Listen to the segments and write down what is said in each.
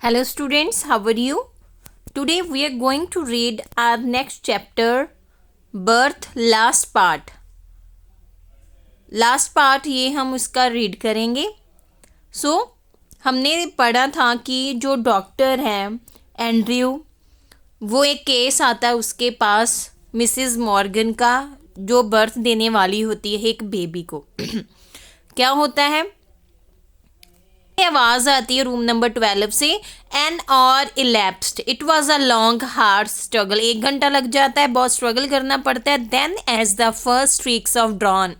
Hello students, how are you? Today we are going to read our next chapter, Birth Last Part. Last part ये हम उसका read करेंगे. हमने पढ़ा था कि जो डॉक्टर हैं एंड्रयू, वो एक केस आता है उसके पास मिसिस मॉर्गन का, जो बर्थ देने वाली होती है एक बेबी को. क्या होता है, आवाज आती है रूम नंबर 12 से. एन और elapsed, it was a long hard struggle. 1 घंटा लग जाता है, बहुत स्ट्रगल करना पड़ता है. Then as the first streaks of dawn,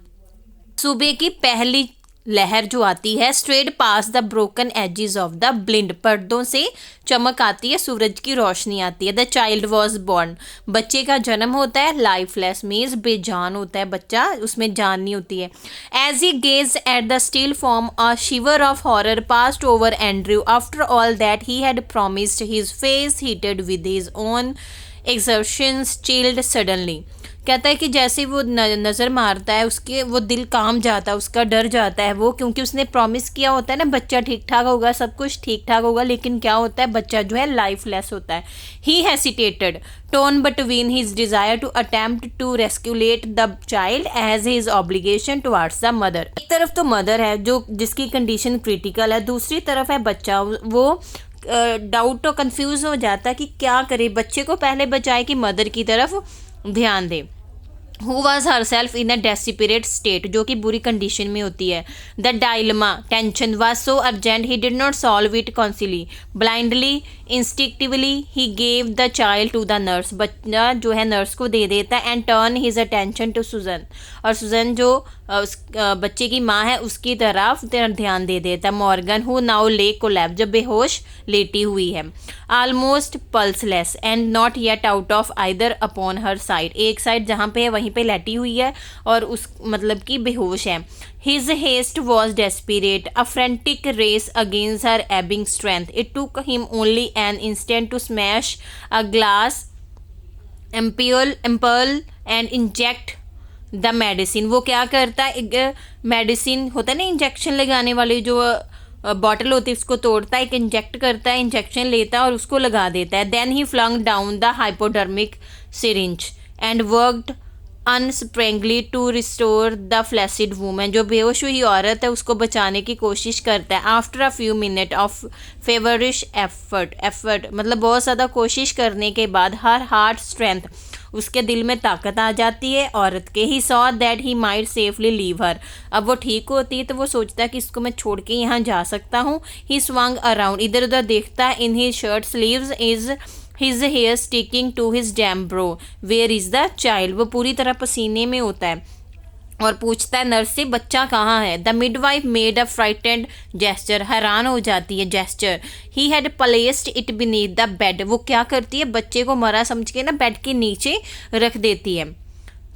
सुबह की पहली लहर जो आती है, straight pass the broken edges of the blind, पर्दों से चमक आती है, सूरज की रोशनी आती है. द चाइल्ड वॉज बॉर्न, बच्चे का जन्म होता है. लाइफलेस मीन्स बेजान होता है बच्चा, उसमें जान नहीं होती है. As he gaze at the still form, a shiver of horror passed over Andrew. After all that he had promised, his face heated with his own exertions chilled suddenly. कहता है कि जैसे वो नज़र मारता है उसके, वो दिल काम जाता है, उसका डर जाता है वो, क्योंकि उसने प्रॉमिस किया होता है ना बच्चा ठीक ठाक होगा, सब कुछ ठीक ठाक होगा. लेकिन क्या होता है, बच्चा जो है लाइफलेस होता है. He hesitated, torn between his desire to attempt to resuscitate the child as his obligation towards the mother. एक तरफ तो मदर है जो जिसकी कंडीशन क्रिटिकल है, दूसरी तरफ है बच्चा. वो डाउट तो कंफ्यूज हो जाता है कि क्या करे, बच्चे को पहले बचाए कि मदर की तरफ ध्यान दे. Who was herself in a desperate state, जो कि बुरी कंडीशन में होती है. The dilemma, tension was so urgent he did not solve it consciously. Blindly instinctively he gave the child to the nurse, बच्चा जो है नर्स को दे देता है. And turn his attention to Susan, और सुजन जो उस बच्चे की माँ है उसकी तरफ ध्यान दे देता है. मॉर्गन हु नाउ ले कोलैप्स, जब बेहोश लेटी हुई है. Almost pulseless and not yet out of either upon her side, एक साइड जहाँ पे है वहीं पे लेटी हुई है और उस मतलब कि बेहोश है. His haste was desperate, a frantic race against her ebbing strength. It took him only an instant to smash a glass ampoule and inject the medicine. वो क्या करता है, एक मेडिसिन होता है ना इंजेक्शन लगाने वाली जो बॉटल होती है, उसको तोड़ता है, एक इंजेक्ट करता है, इंजेक्शन लेता है और उसको लगा देता है. Then he flung down the hypodermic syringe and worked unsparingly to restore the flaccid woman. जो बेहोश हुई औरत है उसको बचाने की कोशिश करता है. After a few minute of feverish effort मतलब बहुत ज़्यादा कोशिश करने के बाद, हर हार्ट स्ट्रेंथ, उसके दिल में ताकत आ जाती है औरत के. He saw that he might safely leave her, अब वो ठीक होती है तो वो सोचता है कि इसको मैं छोड़ के यहाँ जा सकता हूँ. ही स्वंग अराउंड, इधर उधर देखता है. In his shirt sleeves is his hair sticking to his dank brow, where is the child. वो पूरी तरह पसीने में होता है और पूछता है नर्स से, बच्चा कहाँ है. The midwife made a frightened gesture, हैरान हो जाती है gesture. He had placed it beneath the bed, वो क्या करती है, बच्चे को मरा समझ के ना बेड के नीचे रख देती है.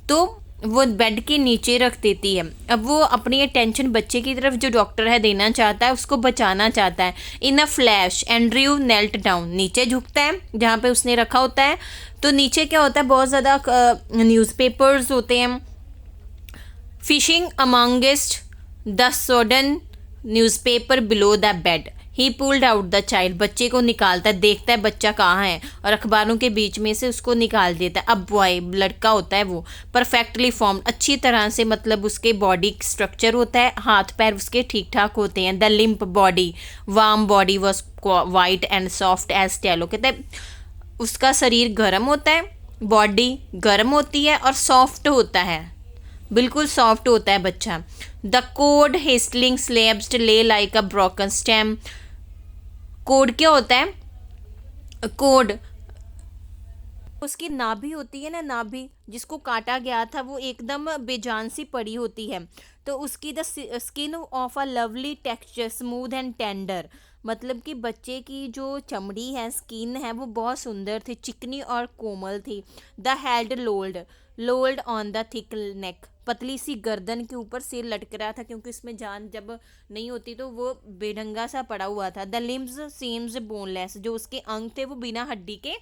तो वो बेड के नीचे रख देती है. अब वो अपनी अटेंशन बच्चे की तरफ जो डॉक्टर है देना चाहता है, उसको बचाना चाहता है. In a flash Andrew knelt down, नीचे झुकता है जहाँ पे उसने रखा होता है. तो नीचे क्या होता है, बहुत ज़्यादा न्यूज़पेपर्स होते हैं. Fishing amongst the sodden newspaper below the bed, he pulled out the child, बच्चे को निकालता है, देखता है बच्चा कहाँ है और अखबारों के बीच में से उसको निकाल देता है. अब बॉय लड़का होता है वो, परफेक्टली फॉर्म्ड, अच्छी तरह से, मतलब उसके बॉडी स्ट्रक्चर होता है, हाथ पैर उसके ठीक ठाक होते हैं. The limp body, warm body was white and soft as tallow. कहते हैं उसका शरीर गर्म होता है, बॉडी गर्म होती है और सॉफ्ट होता है, बिल्कुल सॉफ्ट होता है बच्चा. द कोड हेस्टलिंग स्लेब्ड ले like a broken stem. Code क्या होता है, कोड उसकी नाभि होती है ना, नाभि जिसको काटा गया था वो एकदम बेजान सी पड़ी होती है. तो उसकी the skin of a lovely texture smooth and tender, मतलब कि बच्चे की जो चमड़ी है, स्किन है, वो बहुत सुंदर थी, चिकनी और कोमल थी. The head lolled on the thick neck, पतली सी गर्दन के ऊपर सिर लटक रहा था, क्योंकि इसमें जान जब नहीं होती तो वो बेढंगा सा पड़ा हुआ था. द लिम्स सीम्स बोनलेस, जो उसके अंग थे वो बिना हड्डी के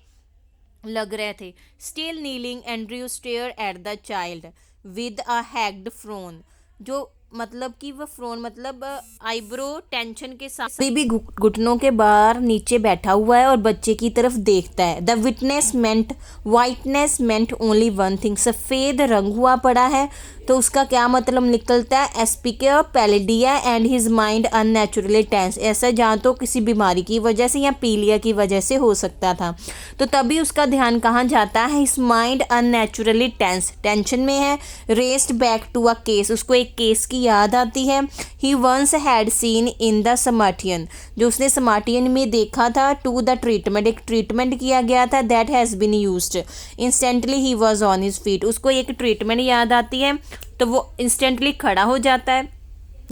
लग रहे थे. Still kneeling Andrew stare at the child with a haggard frown, जो मतलब कि वह फ्रोन मतलब आईब्रो टेंशन के साथ अभी भी घुटनों के बाहर नीचे बैठा हुआ है और बच्चे की तरफ देखता है। The witness meant whiteness meant only one thing, सफ़ेद रंग हुआ पड़ा है तो उसका क्या मतलब निकलता है, asphyxia pallida and his mind unnaturally tense. ऐसा जहाँ तो किसी बीमारी की वजह से या पीलिया की वजह से हो सकता था, तो तभी उसका ध्यान कहाँ जाता है, his mind unnaturally tense, tension में है। Raced back to a case, उसको एक केस की याद आती है। He once had seen in the Samaritan, जो उसने समार्टियन में देखा था। टू द ट्रीटमेंट, एक ट्रीटमेंट किया गया था। That has been used instantly he was on his feet, उसको एक ट्रीटमेंट याद आती है तो वो इंस्टेंटली खड़ा हो जाता है।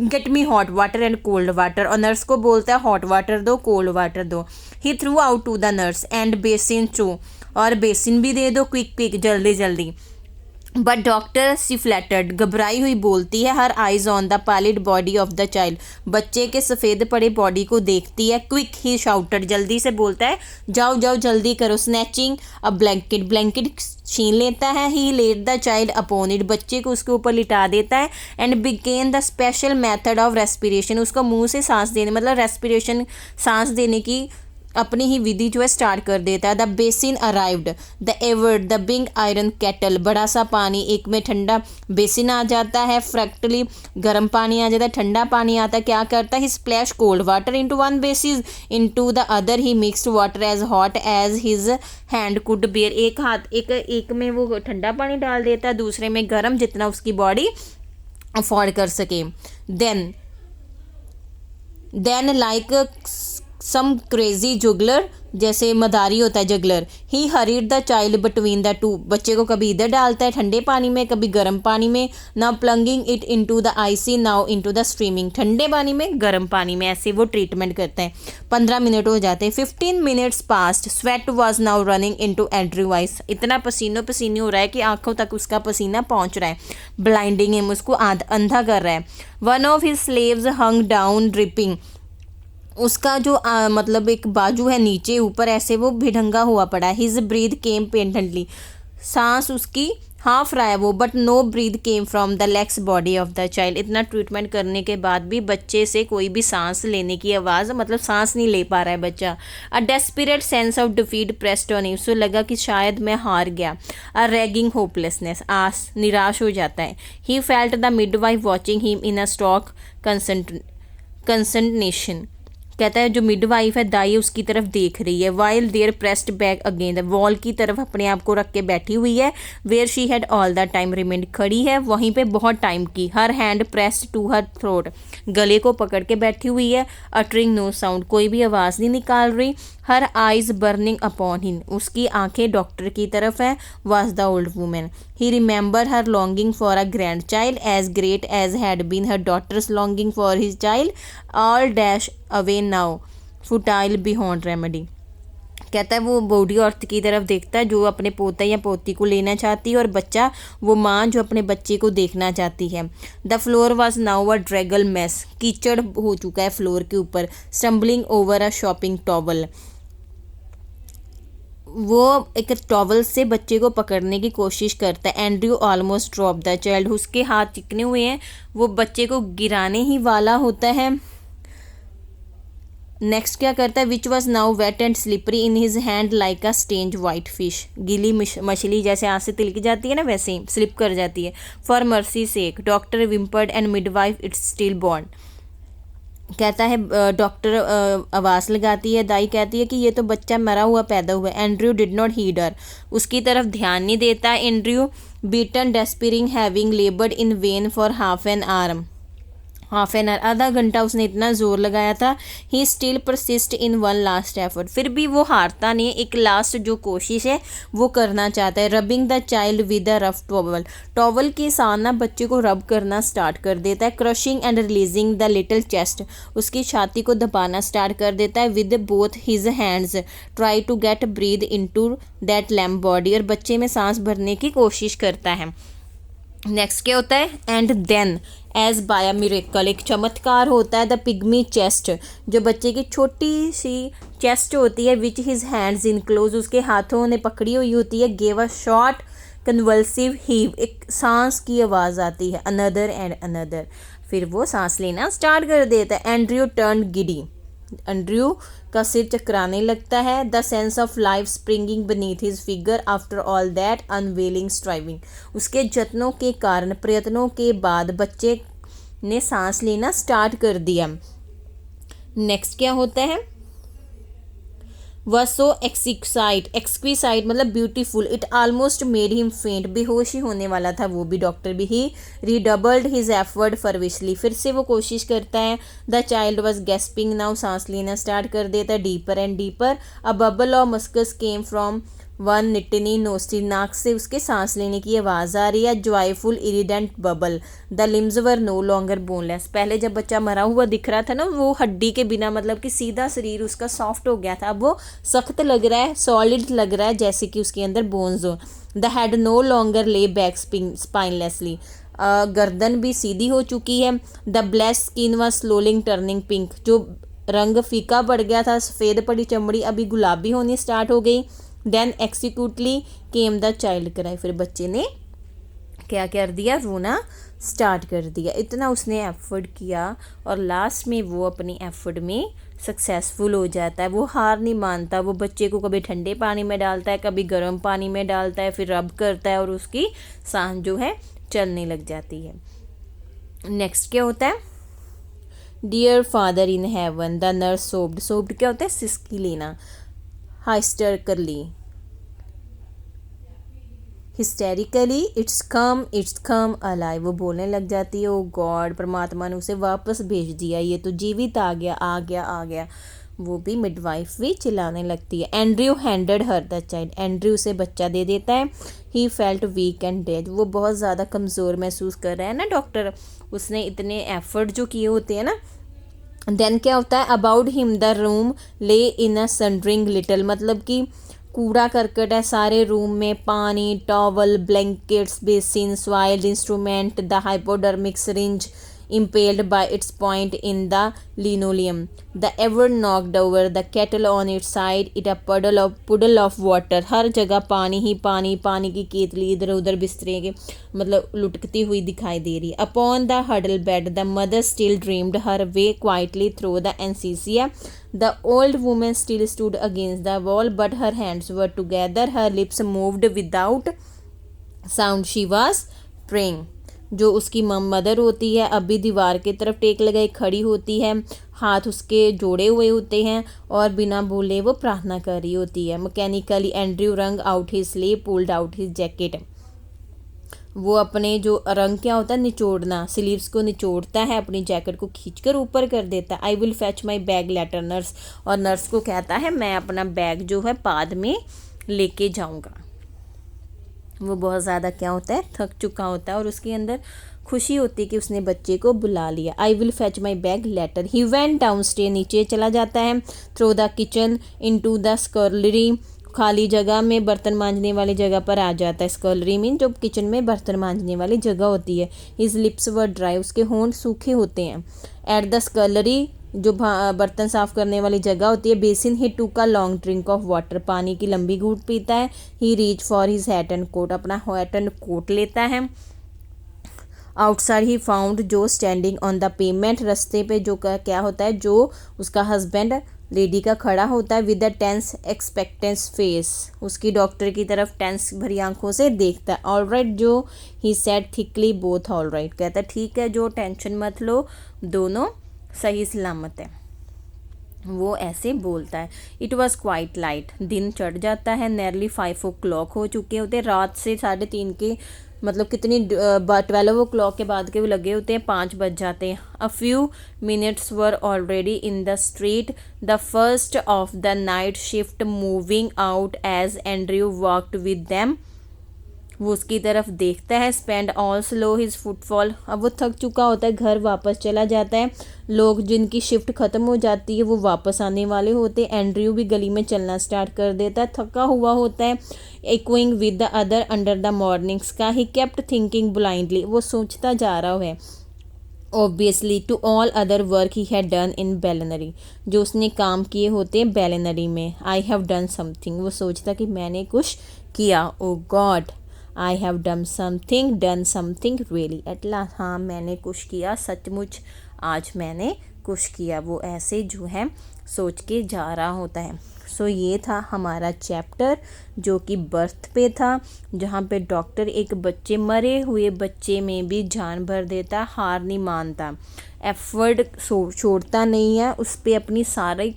Get me hot water and cold water, और नर्स को बोलता है हॉट वाटर दो कोल्ड वाटर दो। He threw out to the nurse and basin too, और बेसिन भी दे दो, क्विक क्विक जल्दी जल्दी। बट डॉक्टर सी फ्लैटर्ड, घबराई हुई बोलती है। Her eyes on the pallid body of the child, बच्चे के सफ़ेद पड़े बॉडी को देखती है। क्विक ही शाउटेड, जल्दी से बोलता है जाओ जाओ जल्दी करो। स्नैचिंग अ ब्लैंकेट, ब्लैंकेट छीन लेता है। He laid the child upon it, बच्चे को उसके ऊपर लिटा देता है। And began the special method of respiration, उसको मुंह से सांस देने मतलब रेस्पिरेशन सांस देने की अपनी ही विधि जो है स्टार्ट कर देता है। The basin arrived, the Edward the big iron kettle, बड़ा सा पानी, एक में ठंडा बेसिन आ जाता है, फ्रैक्टली गर्म पानी आ जाता है, ठंडा पानी आता है। क्या करता है, he splash cold water into one basin, into the other he mixed water as hot as his hand could bear, एक हाथ एक में वो ठंडा पानी डाल देता है, दूसरे में गर्म, जितना उसकी बॉडी अफोर्ड कर सके। Then like some crazy juggler, जैसे मदारी होता है juggler, he hurried the child between the two, बच्चे को कभी इधर डालता है ठंडे पानी में कभी गर्म पानी में। Now plunging it into the icy, now into the streaming, ठंडे पानी में गर्म पानी में, ऐसे वो ट्रीटमेंट करते हैं। 15 मिनट हो जाते हैं। 15 minutes past, sweat was now running into Andrew ice, इतना पसीनो पसीनी हो रहा है कि आंखों तक उसका पसीना पहुंच रहा है। ब्लाइंडिंग हिम, उसको अंधा कर रहा है। One of his slaves hung down dripping, उसका जो मतलब एक बाजू है नीचे ऊपर ऐसे वो भिड़ंगा हुआ पड़ा है। हिज ब्रीथ केम पेंटेंटली, सांस उसकी हाफ रहा है वो, but no breath came from the legs body of the child. इतना ट्रीटमेंट करने के बाद भी बच्चे से कोई भी सांस लेने की आवाज़ मतलब सांस नहीं ले पा रहा है बच्चा। अ desperate sense of defeat pressed on him, उसको लगा कि शायद मैं हार गया। अ रैगिंग होपलेसनेस, आस निराश हो जाता है। He felt the midwife watching him in a stock concentration, कहता है जो मिडवाइफ है दाई उसकी तरफ देख रही है। While there pressed back again, wall की तरफ अपने आप को रख के बैठी हुई है। Where she had all the time remained, खड़ी है वहीं पे बहुत टाइम की। Her hand pressed to her throat, गले को पकड़ के बैठी हुई है। अटरिंग नो साउंड, कोई भी आवाज़ नहीं निकाल रही। Her eyes burning upon him, उसकी आंखें डॉक्टर की तरफ है। Was the old woman, he remember her longing for a grandchild as great as had been her daughter's longing for his child, all dash away now futile beyond remedy. कहता है वो बूढ़ी औरत की तरफ देखता है जो अपने पोता या पोती को लेना चाहती है, और बच्चा वो माँ जो अपने बच्चे को देखना चाहती है। The floor was now a draggled mess, कीचड़ हो चुका है फ्लोर के ऊपर। Stumbling over a shopping towel, वो एक टॉवल से बच्चे को पकड़ने की कोशिश करता है। Andrew almost drop the child, उसके हाथ चिकने हुए हैं, वो बच्चे को गिराने ही वाला होता है। नेक्स्ट क्या करता है, which was now wet and slippery in his hand like a strange white fish, गीली मछली जैसे हाथ से तिलक जाती है ना वैसे ही स्लिप कर जाती है। For mercy sake doctor whimpered and midwife it's still born, कहता है डॉक्टर आवाज़ लगाती है, दाई कहती है कि ये तो बच्चा मरा हुआ पैदा हुआ है। Andrew did not heed her, उसकी तरफ ध्यान नहीं देता। Andrew beaten despairing having laboured in vain for half an hour, आधा घंटा उसने इतना जोर लगाया था। He still persist in one last effort, फिर भी वो हारता नहीं, एक लास्ट जो कोशिश है वो करना चाहता है। Rubbing the child with a rough towel, towel के साथ ना बच्चे को रब करना स्टार्ट कर देता है। Crushing and releasing the little chest, उसकी छाती को दबाना स्टार्ट कर देता है। With both his hands try to get breath into that limp body, और बच्चे में सांस भरने की कोशिश करता है। नेक्स्ट क्या होता है, and then as by a miracle, एक चमत्कार होता है। द पिग्मी चेस्ट, जो बच्चे की छोटी सी चेस्ट होती है, विच हिज हैंड्स इनक्लोज, उसके हाथों ने पकड़ी हुई होती है। Gave a short convulsive heave, एक सांस की आवाज़ आती है। अनदर एंड अनदर, फिर वो सांस लेना स्टार्ट कर देता है। एंड्रयू टर्न गिडी, एंड्रयू का सिर चकराने लगता है। The sense of life springing beneath his figure after all that unveiling striving, उसके जतनों के कारण, प्रयत्नों के बाद बच्चे ने सांस लेना स्टार्ट कर दिया। नेक्स्ट क्या होता है, वह सो एक्सक्विसाइट मतलब beautiful, it almost made him फेंट, बेहोश ही होने वाला था वो भी, डॉक्टर भी। ही रीडबल्ड हिज एफर्ट फॉरविशली, फिर से वो कोशिश करता है। The child was gasping now, सांस लेना स्टार्ट कर देता है deeper and deeper. A bubble of mucus came from one tiny nostril, नाक से उसके सांस लेने की आवाज़ आ रही है। Joyful iridescent bubble, the limbs were no longer boneless, पहले जब बच्चा मरा हुआ दिख रहा था ना, वो हड्डी के बिना, मतलब कि सीधा शरीर उसका सॉफ्ट हो गया था, अब वो सख्त लग रहा है, सॉलिड लग रहा है, जैसे कि उसके अंदर बोन्स हो। The head no longer lay back spinelessly, गर्दन भी सीधी हो चुकी है। The blessed skin was slowly turning pink, जो रंग फीका पड़ गया था, सफ़ेद पड़ी चमड़ी अभी गुलाबी होनी स्टार्ट हो गई। Then exquisitely came the child cry, फिर बच्चे ने क्या कर दिया, रोना स्टार्ट कर दिया। इतना उसने एफर्ट किया और लास्ट में वो अपनी एफर्ट में सक्सेसफुल हो जाता है। वो हार नहीं मानता, वो बच्चे को कभी ठंडे पानी में डालता है, कभी गर्म पानी में डालता है, फिर रब करता है और उसकी सांस जो है चलने लग जाती है। नेक्स्ट क्या होता है, dear father in heaven, the nurse sobbed, sobbed क्या होता है, सिसकी लेना। हिस्टेरिकली इट्स कम अलाइव, वो बोलने लग जाती है, ओ गॉड, परमात्मा ने उसे वापस भेज दिया, ये तो जीवित आ गया। वो भी मिडवाइफ भी चिल्लाने लगती है। Andrew handed her the child, Andrew उसे बच्चा दे देता है। He felt weak and dead, वो बहुत ज़्यादा कमज़ोर महसूस कर रहा है ना डॉक्टर, उसने इतने एफर्ट जो किए होते हैं ना। देन क्या होता है, अबाउट हिम द रूम ले इन अ सनड्रिंग लिटिल, मतलब कि कूड़ा करकट है सारे रूम में, पानी, towel, blankets, basin, soiled instrument, the hypodermic syringe impaled by its point in the linoleum, the ever knocked over, the kettle on its side, it a puddle of water, हर जगह पानी ही पानी, पानी की केतली इधर उधर बिस्तरे के मतलब लुटकती हुई दिखाई दे रही है। Upon the huddle bed the mother still dreamed her way quietly through the anesthesia, the old woman still stood against the wall but her hands were together, her lips moved without sound, she was praying। जो उसकी mother होती है अभी दीवार की तरफ take लगाई खड़ी होती है, हाथ उसके जोड़े हुए होते हैं और बिना बोले वो प्रार्थना कर रही होती है। मैकेनिकली एंड्रयू रंग out his sleeve, pulled out his jacket, वो अपने जो रंग क्या होता है, निचोड़ना, स्लीव्स को निचोड़ता है, अपनी जैकेट को खींचकर ऊपर कर देता है। I will fetch my bag later nurse, और नर्स को कहता है मैं अपना बैग जो है बाद में लेके जाऊँगा। वो बहुत ज़्यादा क्या होता है, थक चुका होता है और उसके अंदर खुशी होती है कि उसने बच्चे को बुला लिया। I will fetch my bag later, he went down stair, नीचे चला जाता है। Through the kitchen into the scullery, खाली जगह में बर्तन मांजने वाली जगह पर आ जाता है। स्कर्लरी मीन जो किचन में बर्तन मांजने वाली जगह होती है। हिज लिप्स वर ड्राई, उसके होंठ सूखे होते हैं। एट द स्कर्लरी जो बर्तन साफ़ करने वाली जगह होती है। Basin, he took a long drink of water, पानी की लंबी घूंट पीता है। He reach for his hat and coat, अपना हैट एंड कोट लेता है। Outside he found Joe standing on the pavement, रस्ते पे जो क्या होता है, जो उसका हस्बैंड लेडी का खड़ा होता है। विद द टेंस एक्सपेक्टेंस फेस, उसकी डॉक्टर की तरफ टेंस भरी आंखों से देखता है। ऑल राइट जो he said thickly both all right, कहता है ठीक है जो, टेंशन मत लो, दोनों सही सलामत है, वो ऐसे बोलता है। इट वॉज क्वाइट लाइट, दिन चढ़ जाता है। नियरली 5 o'clock हो चुके होते, रात से 3:30 के मतलब कितनी 12 o'clock के बाद के वो लगे होते हैं, 5 बज जाते हैं। A few minutes were already in the street, the first of the night shift moving out as Andrew walked with them, वो उसकी तरफ देखता है। Spend all slow his footfall, अब वो थक चुका होता है, घर वापस चला जाता है। लोग जिनकी शिफ्ट ख़त्म हो जाती है वो वापस आने वाले होते हैं। एंड्रयू भी गली में चलना स्टार्ट कर देता है, थका हुआ होता है। Echoing with the other under the morning sky, he kept thinking blindly, वो सोचता जा रहा है obviously to all other work he had done in Blaenelly, जो उसने काम किए होते हैं बेलिनरी में। आई हैव डन समथिंग, वो सोचता कि मैंने कुछ किया। O God I have done something really, at last, हाँ मैंने कुछ किया, सचमुच आज मैंने कुछ किया, वो ऐसे जो है सोच के जा रहा होता है। सो ये था हमारा चैप्टर जो कि बर्थ पे था, जहाँ पे डॉक्टर एक मरे हुए बच्चे में भी जान भर देता, हार नहीं मानता, एफर्ट छोड़ता नहीं है, उस पर अपनी सारी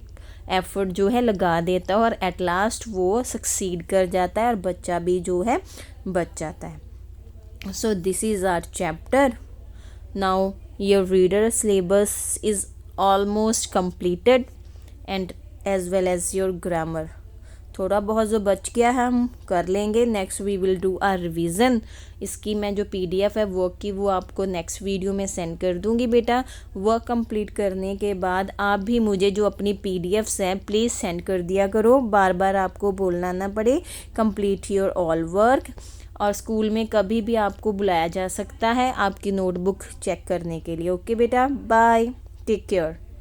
एफर्ट जो है लगा देता है और एट लास्ट वो सक्सीड कर जाता है और बच्चा भी जो है बच जाता है। So this is our chapter. Now your reader syllabus is almost completed and as well as your grammar. थोड़ा बहुत जो बच गया है हम कर लेंगे, next we will do our revision. इसकी मैं जो PDF है वर्क की वो आपको नेक्स्ट वीडियो में सेंड कर दूंगी बेटा। वर्क कंप्लीट करने के बाद आप भी मुझे जो अपनी PDFs हैं प्लीज़ सेंड कर दिया करो, बार बार आपको बोलना ना पड़े। Complete your all work. और स्कूल में कभी भी आपको बुलाया जा सकता है आपकी नोटबुक चेक करने के लिए। ओके बेटा, बाय, टेक केयर।